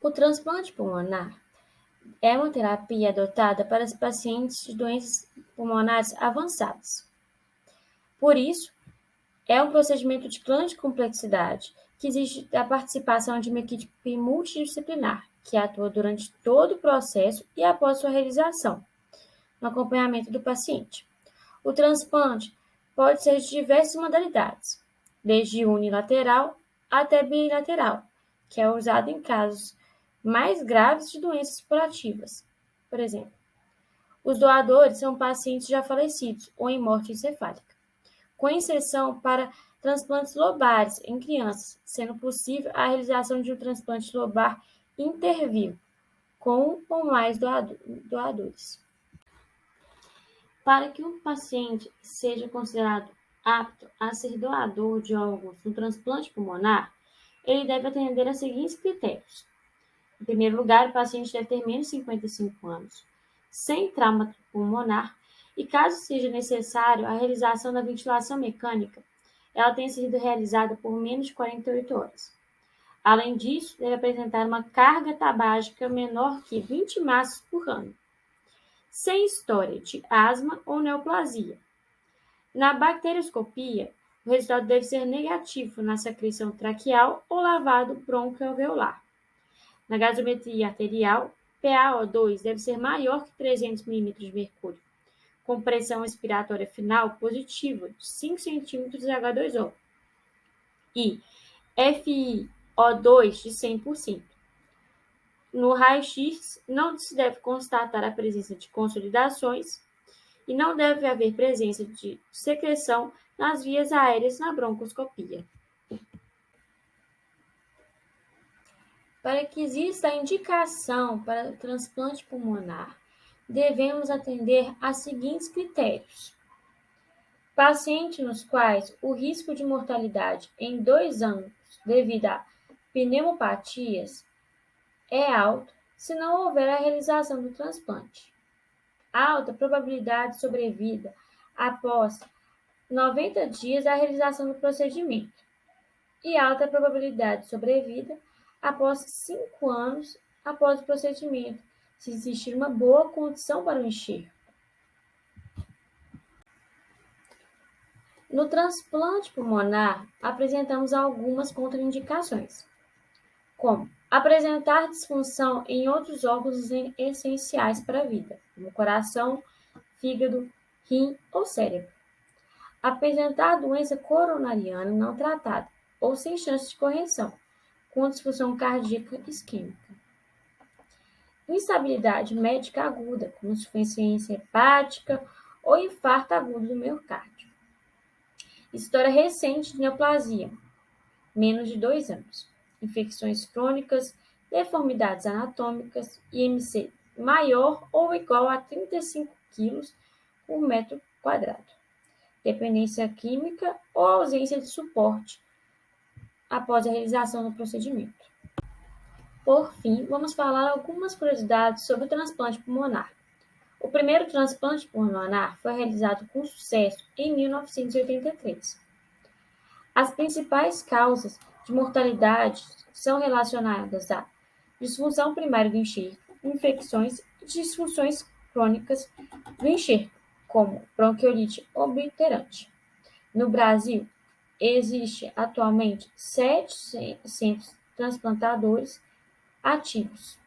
O transplante pulmonar é uma terapia adotada para os pacientes de doenças pulmonares avançadas. Por isso, é um procedimento de grande complexidade que exige a participação de uma equipe multidisciplinar, que atua durante todo o processo e após sua realização, no acompanhamento do paciente. O transplante pode ser de diversas modalidades, desde unilateral até bilateral, que é usado em casos mais graves de doenças curativas. Por exemplo, os doadores são pacientes já falecidos ou em morte encefálica, com exceção para transplantes lobares em crianças, sendo possível a realização de um transplante lobar intervivo, com um ou mais doadores. Para que um paciente seja considerado apto a ser doador de órgãos no transplante pulmonar, ele deve atender a seguintes critérios. Em primeiro lugar, o paciente deve ter menos de 55 anos, sem trauma pulmonar, e caso seja necessário a realização da ventilação mecânica, ela tenha sido realizada por menos de 48 horas. Além disso, deve apresentar uma carga tabágica menor que 20 maços por ano, sem história de asma ou neoplasia. Na bacterioscopia, o resultado deve ser negativo na secreção traqueal ou lavado bronquioalveolar. Na gasometria arterial, PaO2 deve ser maior que 300 mm de mercúrio, com pressão expiratória final positiva de 5 cm de H2O e FiO2 de 100%. No raio-x, não se deve constatar a presença de consolidações e não deve haver presença de secreção nas vias aéreas na broncoscopia. Para que exista a indicação para o transplante pulmonar, devemos atender a seguintes critérios. Pacientes nos quais o risco de mortalidade em 2 anos devido a pneumopatias é alto se não houver a realização do transplante. Alta probabilidade de sobrevida após 90 dias da realização do procedimento e alta probabilidade de sobrevida após 5 anos após o procedimento, se existir uma boa condição para o enxerto. No transplante pulmonar, apresentamos algumas contraindicações, como apresentar disfunção em outros órgãos essenciais para a vida, como coração, fígado, rim ou cérebro. Apresentar doença coronariana não tratada ou sem chance de correção, com disfunção cardíaca isquêmica. Instabilidade médica aguda, como insuficiência hepática ou infarto agudo do miocárdio. História recente de neoplasia, menos de 2 anos. Infecções crônicas, deformidades anatômicas, IMC maior ou igual a 35 kg por metro quadrado. Dependência química ou ausência de suporte após a realização do procedimento. Por fim, vamos falar algumas curiosidades sobre o transplante pulmonar. O primeiro transplante pulmonar foi realizado com sucesso em 1983. As principais causas de mortalidade são relacionadas à disfunção primária do enxerto, infecções e disfunções crônicas do enxerto, como bronquiolite obliterante. No Brasil, existe atualmente 700 transplantadores ativos.